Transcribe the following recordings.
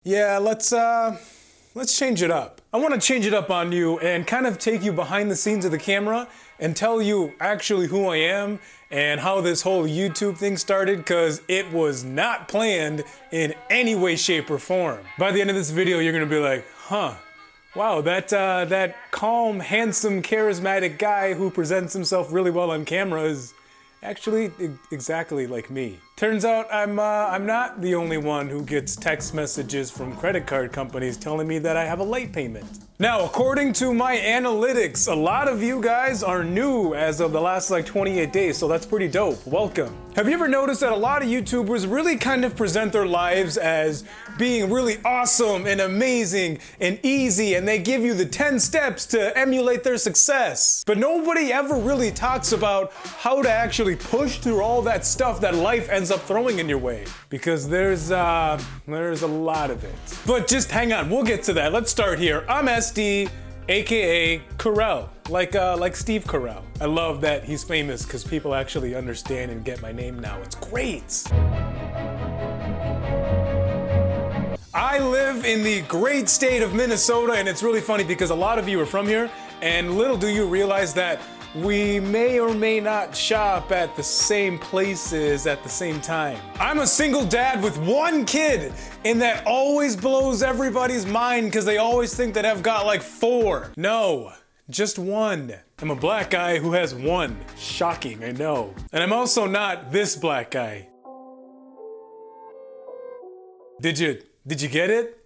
Yeah, let's change it up. I want to change it up on you and kind of take you behind the scenes of the camera and tell you actually who I am and how this whole YouTube thing started, because it was not planned in any way, shape, or form. By the end of this video, you're gonna be like, huh, wow, that calm, handsome, charismatic guy who presents himself really well on camera is actually exactly like me. Turns out I'm not the only one who gets text messages from credit card companies telling me that I have a late payment. Now, according to my analytics, a lot of you guys are new as of the last 28 days, so that's pretty dope. Welcome. Have you ever noticed that a lot of YouTubers really kind of present their lives as being really awesome and amazing and easy, and they give you the 10 steps to emulate their success? But nobody ever really talks about how to actually push through all that stuff that life ends up throwing in your way, because there's a lot of it. But just hang on, we'll get to that. Let's start here. I'm SD, aka Carale, like Steve Carale. I love that he's famous because people actually understand and get my name now. It's great. I live in the great state of Minnesota, and it's really funny because a lot of you are from here, and little do you realize that we may or may not shop at the same places at the same time. I'm a single dad with one kid, and that always blows everybody's mind because they always think that I've got 4. No, just one. I'm a black guy who has one. Shocking, I know. And I'm also not this black guy. Did you get it?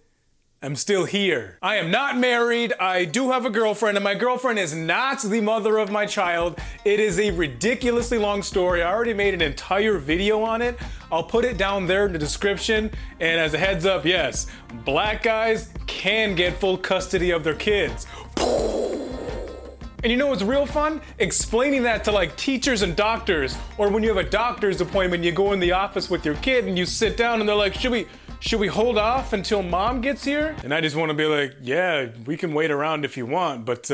I'm still here. I am not married. I do have a girlfriend, and my girlfriend is not the mother of my child. It is a ridiculously long story. I already made an entire video on it. I'll put it down there in the description. And as a heads up, yes, black guys can get full custody of their kids. And you know what's real fun? Explaining that to teachers and doctors, or when you have a doctor's appointment, you go in the office with your kid and you sit down and they're like, should we hold off until mom gets here? And I just want to be like, yeah, we can wait around if you want, but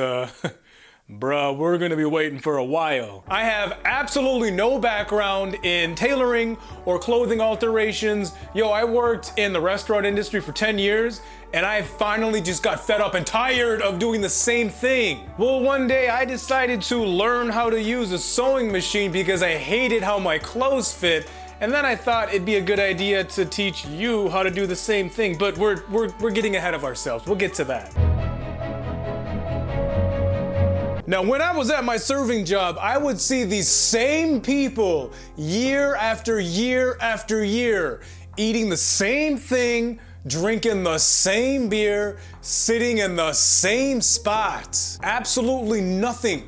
bruh, we're gonna be waiting for a while. I have absolutely no background in tailoring or clothing alterations. Yo, I worked in the restaurant industry for 10 years, and I finally just got fed up and tired of doing the same thing. Well, one day I decided to learn how to use a sewing machine because I hated how my clothes fit. And then I thought it'd be a good idea to teach you how to do the same thing, but we're getting ahead of ourselves. We'll get to that. Now, when I was at my serving job, I would see these same people year after year after year, eating the same thing, drinking the same beer, sitting in the same spot. Absolutely nothing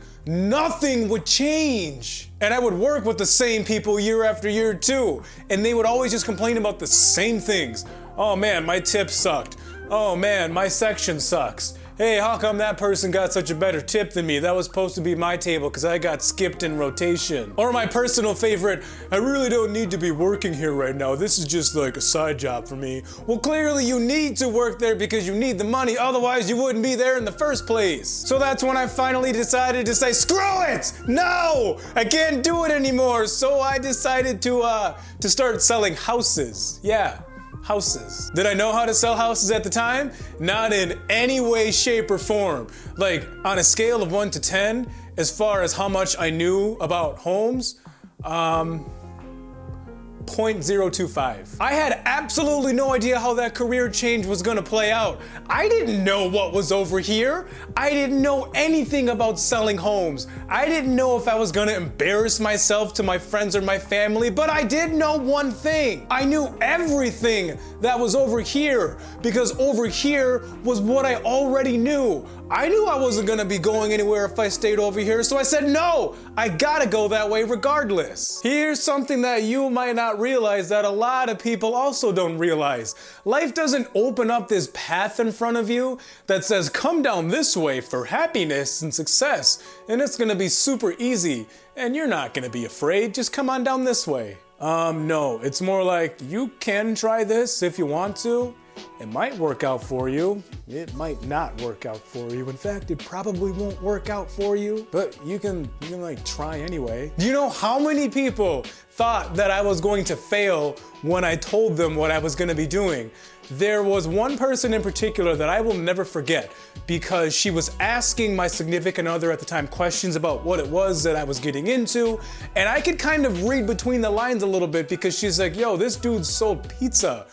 would change. And I would work with the same people year after year too, and they would always just complain about the same things. Oh man, my tip sucked. Oh man, my section sucks. Hey, how come that person got such a better tip than me? That was supposed to be my table because I got skipped in rotation. Or my personal favorite, I really don't need to be working here right now. This is just a side job for me. Well, clearly you need to work there because you need the money, otherwise you wouldn't be there in the first place. So that's when I finally decided to say, screw it! No! I can't do it anymore! So I decided to start selling houses. Yeah. Houses. Did I know how to sell houses at the time? Not in any way, shape, or form. On a scale of 1 to 10, as far as how much I knew about homes, 0.025. I had absolutely no idea how that career change was gonna play out. I didn't know what was over here. I didn't know anything about selling homes. I didn't know if I was gonna embarrass myself to my friends or my family, but I did know one thing. I knew everything that was over here, because over here was what I already knew. I knew I wasn't gonna be going anywhere if I stayed over here, so I said, no, I gotta go that way regardless. Here's something that you might not realize that a lot of people also don't realize. Life doesn't open up this path in front of you that says, come down this way for happiness and success, and it's gonna be super easy, and you're not gonna be afraid, just come on down this way. No, it's more like, you can try this if you want to, It might work out for you. It might not work out for you. In fact, it probably won't work out for you, but you can like try anyway. Do you know how many people thought that I was going to fail when I told them what I was gonna be doing? There was one person in particular that I will never forget because she was asking my significant other at the time questions about what it was that I was getting into, and I could kind of read between the lines a little bit because she's like, yo, this dude sold pizza.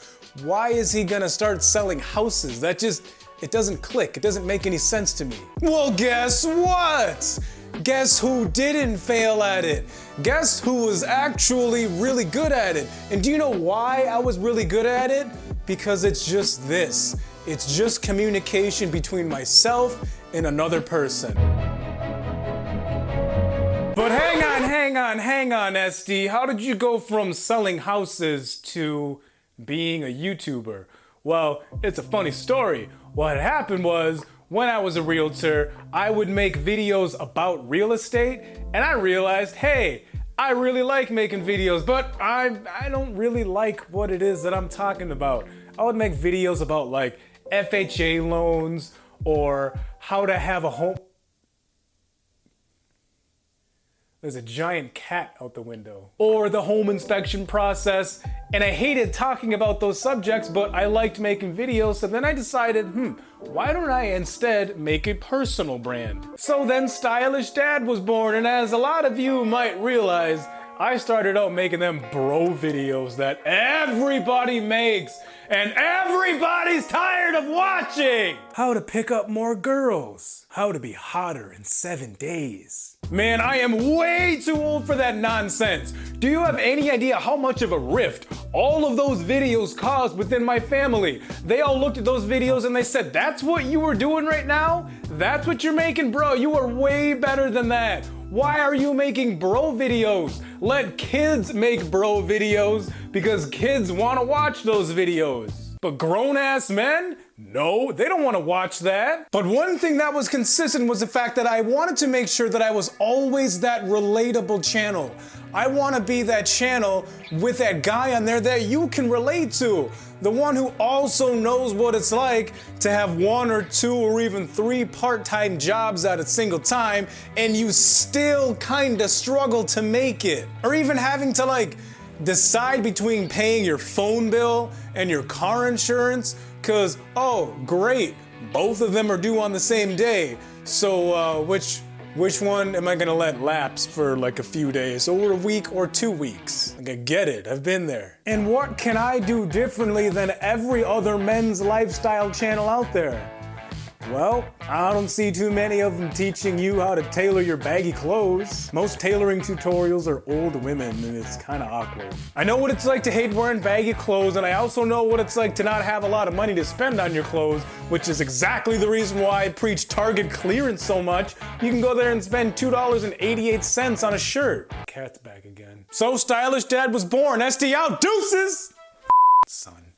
Why is he gonna start selling houses? It doesn't click. It doesn't make any sense to me. Well, guess what? Guess who didn't fail at it? Guess who was actually really good at it? And do you know why I was really good at it? Because it's just this. It's just communication between myself and another person. But hang on, SD. How did you go from selling houses to being a YouTuber? Well, it's a funny story. What happened was, when I was a realtor, I would make videos about real estate, and I realized, hey, I really like making videos, but I don't really like what it is that I'm talking about. I would make videos about like FHA loans or how to have a home. There's a giant cat out the window. Or the home inspection process. And I hated talking about those subjects, but I liked making videos, so then I decided, why don't I instead make a personal brand? So then Stylish Dad was born, and as a lot of you might realize, I started out making them bro videos that everybody makes and everybody's tired of watching. How to pick up more girls. How to be hotter in 7 days. Man, I am way too old for that nonsense. Do you have any idea how much of a rift all of those videos caused within my family? They all looked at those videos and they said, that's what you were doing right now? That's what you're making, bro? You are way better than that. Why are you making bro videos? Let kids make bro videos because kids want to watch those videos. But grown-ass men? No, they don't want to watch that. But one thing that was consistent was the fact that I wanted to make sure that I was always that relatable channel. I want to be that channel with that guy on there that you can relate to. The one who also knows what it's like to have 1 or 2 or even 3 part-time jobs at a single time and you still kinda struggle to make it. Or even having to like decide between paying your phone bill and your car insurance, cause, oh great, both of them are due on the same day. So which one am I gonna let lapse for like a few days or a week or 2 weeks? Like, I get it, I've been there. And what can I do differently than every other men's lifestyle channel out there? Well, I don't see too many of them teaching you how to tailor your baggy clothes. Most tailoring tutorials are old women and it's kind of awkward. I know what it's like to hate wearing baggy clothes, and I also know what it's like to not have a lot of money to spend on your clothes, which is exactly the reason why I preach Target clearance so much. You can go there and spend $2.88 on a shirt. Cat's back again. So Stylish Dad was born. SD out, deuces! Son.